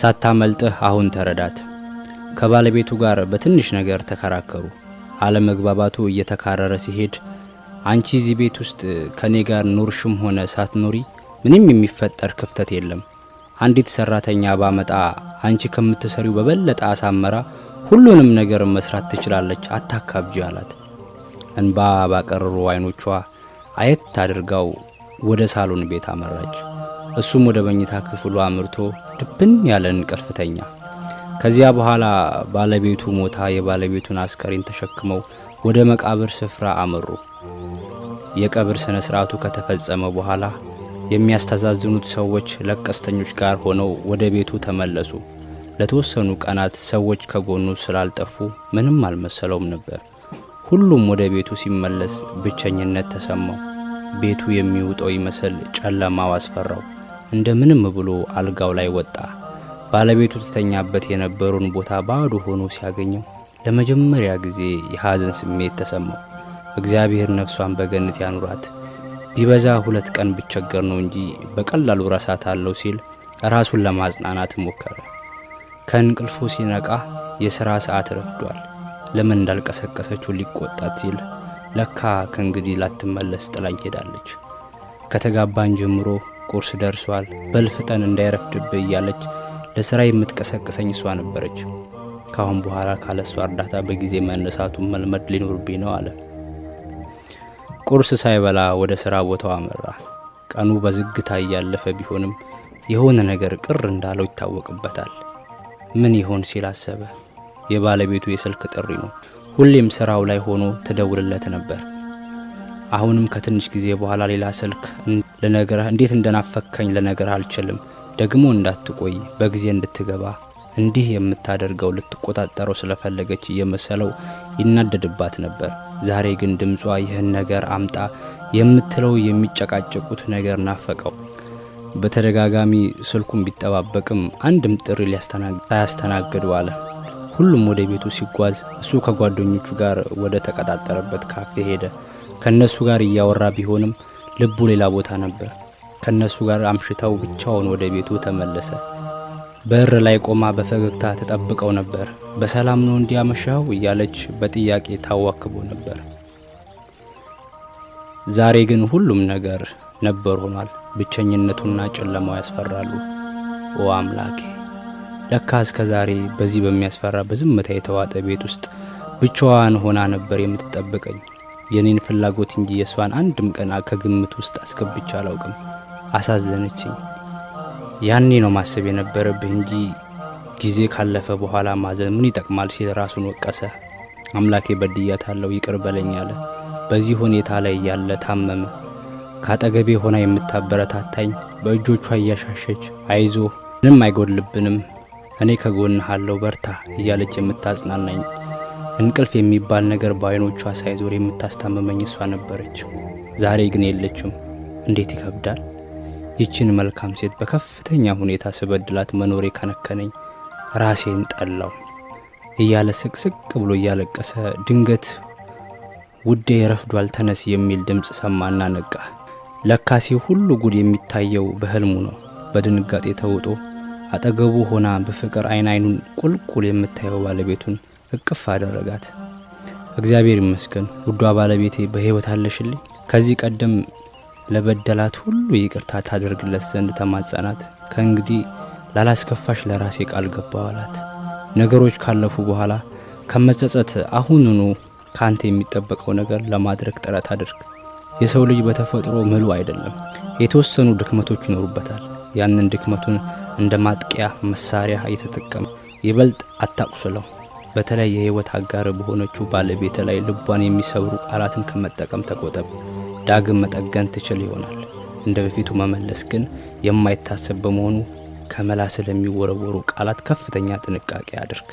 ሳታመልጥህ አሁን ተረዳት። ከባለቤቱ ጋር በትንሽ ነገር ተከራከሩ። አለመግባባቱ እየተካረረ ሲሄድ አንቺ እዚህ ቤት ውስጥ ከኔ ጋር ኖርሽም ሆነ ሳትኖሪ ምንም የሚፈጠር ክፍተት የለም። አንዲት ሰራተኛ ባመጣ አንቺ ከምትሰሪው በበለጠ አሳመራ ሁሉንም ነገር መስራት ትችላለች፣ አታካብጂ አላት። እንባ ባቀረሩ አይኖቿ አየት አድርጋው ወደ ሳሎን ቤት አመራች። እሱም ወደ መኝታ ክፍሉ አምርቶ ድብን ያለ እንቅልፍ ተኛ። ከዚያ በኋላ ባለቤቱ ሞታ የባለቤቱን አስከሬን ተሸክመው ወደ መቃብር ስፍራ አመሩ። የቀብር ስነ ስርዓቱ ከተፈጸመ በኋላ የሚያስተዛዝኑት ሰዎች ለቀስተኞች ጋር ሆነው ወደ ቤቱ ተመለሱ። ለተወሰኑ ቀናት ሰዎች ከጎኑ ስላልጠፉ ምንም አልመሰለውም ነበር። ሁሉም ወደ ቤቱ ሲመለስ ብቸኝነት ተሰማው። ቤቱ የሚውጠው ይመስል ጨለማው አስፈራው። እንደምንም ብሎ አልጋው ላይ ወጣ። ባለቤቱ ተተኛበት የነበረውን ቦታ ባዶ ሆኖ ሲያገኘው ለመጀመሪያ ጊዜ የሐዘን ስሜት ተሰማው። እግዚአብሔር ነፍሷን በገነት ያኑራት፣ ቢበዛ 2 ቀን ብቸገር ነው እንጂ በቀላሉ ረሳታለሁ ሲል ራሱን ለማጽናናት ሞከረ። ከእንቅልፉ ሲነቃ የሥራ ሰዓት ረፍዷል። ለምን እንዳልቀሰቀሰችው ሊቆጣት ሲል ለካ ከእንግዲህ ላትመለስ ጥላኝ ሄዳለች። ከተጋባን ጀምሮ ቁርስ ደርሷል፣ በልፍጠን እንዳይረፍድብህ እያለች ለሥራ የምትቀሰቅሰኝ እሷ ነበረች። ካሁን በኋላ ካለሷ እርዳታ በጊዜ መነሳቱን መልመድ ሊኖርብኝ ነው አለ። ቁርስ ሳይበላ ወደ ሥራ ቦታው አመራ። ቀኑ በዝግታ እያለፈ ቢሆንም የሆነ ነገር ቅር እንዳለው ይታወቅበታል። ምን ይሆን ሲል አሰበ። የባለቤቱ የስልክ ጥሪ ነው። ሁሌም ሥራው ላይ ሆኖ ትደውልለት ነበር። አሁንም ከትንሽ ጊዜ በኋላ ሌላ ስልክ ለነገርህ እንዴት እንደናፈከኝ ለነገርህ አልችልም፣ ደግሞ እንዳትቆይ በጊዜ እንድትገባ እንዲህ የምታደርገው ልትቆጣጠረው ስለፈለገች እየመሰለው ይናደድባት ነበር። ዛሬ ግን ድምጿ ይህን ነገር አምጣ የምትለው የሚጨቃጨቁት ነገር ናፈቀው። በተደጋጋሚ ስልኩን ቢጠባበቅም አንድም ጥሪ ሊያስተናግድ ዋለ። ሁሉም ወደ ቤቱ ሲጓዝ እሱ ከጓደኞቹ ጋር ወደ ተቀጣጠረበት ካፌ ሄደ። ከነሱ ጋር እያወራ ቢሆንም ልቡ ሌላ ቦታ ነበር። ከነሱ ጋር አምሽተው ብቻውን ወደ ቤቱ ተመለሰ። በር ላይ ቆማ በፈገግታ ተጠብቀው ነበር። በሰላም ነው እንዲያመሻው እያለች በጥያቄ ታዋክቦ ነበር። ዛሬ ግን ሁሉም ነገር ነበር ሆኗል። ብቸኝነቱና ጨለማው ያስፈራሉ። ኦ አምላኬ፣ ለካ እስከ ዛሬ በዚህ በሚያስፈራ በዝምታ የተዋጠ ቤት ውስጥ ብቻዋን ሆና ነበር የምትጠብቀኝ። የኔን ፍላጎት እንጂ የሷን አንድም ቀን ከግምት ውስጥ አስገብቼ አላውቅም። አሳዘነችኝ። ያኔ ነው ማሰብ የነበረብህ እንጂ ጊዜ ካለፈ በኋላ ማዘን ምን ይጠቅማል ሲል ራሱን ወቀሰ። አምላኬ በድያታለሁ ይቅር በለኝ አለ። በዚህ ሁኔታ ላይ ያለ ታመመ። ካጠገቤ ሆና የምታበረታታኝ በእጆቿ እያሻሸች አይዞ ምንም አይጎድልብንም፣ እኔ ከጎንህ አለሁ በርታ እያለች የምታጽናናኝ፣ እንቅልፍ የሚባል ነገር በአይኖቿ ሳይዞር የምታስታመመኝ እሷ ነበረች። ዛሬ ግን የለችም። እንዴት ይከብዳል። ይችን መልካም ሴት በከፍተኛ ሁኔታ ስበድላት መኖሬ ከነከነኝ፣ ራሴን ጠላው እያለ ስቅስቅ ብሎ እያለቀሰ ድንገት ውዴ ረፍዷል ተነስ የሚል ድምጽ ሰማና ነቃ። ለካሲ ሁሉ ጉድ የሚታየው በህልሙ ነው። በድንጋጤ ተውጦ አጠገቡ ሆና በፍቅር አይኑን ቁልቁል የምታየው ባለቤቱን እቅፍ አደረጋት። እግዚአብሔር ይመስገን ውዷ ባለቤቴ በህይወት አለሽልኝ። ከዚህ ቀደም ለበደላት ሁሉ ይቅርታ ታደርግለት ዘንድ ተማጸናት። ከእንግዲህ ላላስከፋሽ ለራሴ ቃል ገባዋላት። ነገሮች ካለፉ በኋላ ከመጸጸት አሁንኑ ካንተ የሚጠበቀው ነገር ለማድረግ ጥረት አድርግ። የሰው ልጅ በተፈጥሮ ምሉ አይደለም። የተወሰኑ ድክመቶች ይኖሩበታል። ያንን ድክመቱን እንደ ማጥቂያ መሳሪያ እየተጠቀመ ይበልጥ አታቁስለው። በተለይ የህይወት አጋር በሆነችው ባለቤት ላይ ልቧን የሚሰብሩ ቃላትን ከመጠቀም ተቆጠብ። ዳግም መጠገን ትችል ይሆናል። እንደ በፊቱ መመለስ ግን የማይታሰብ በመሆኑ ከመላስ ለሚወረወሩ ቃላት ከፍተኛ ጥንቃቄ አድርግ።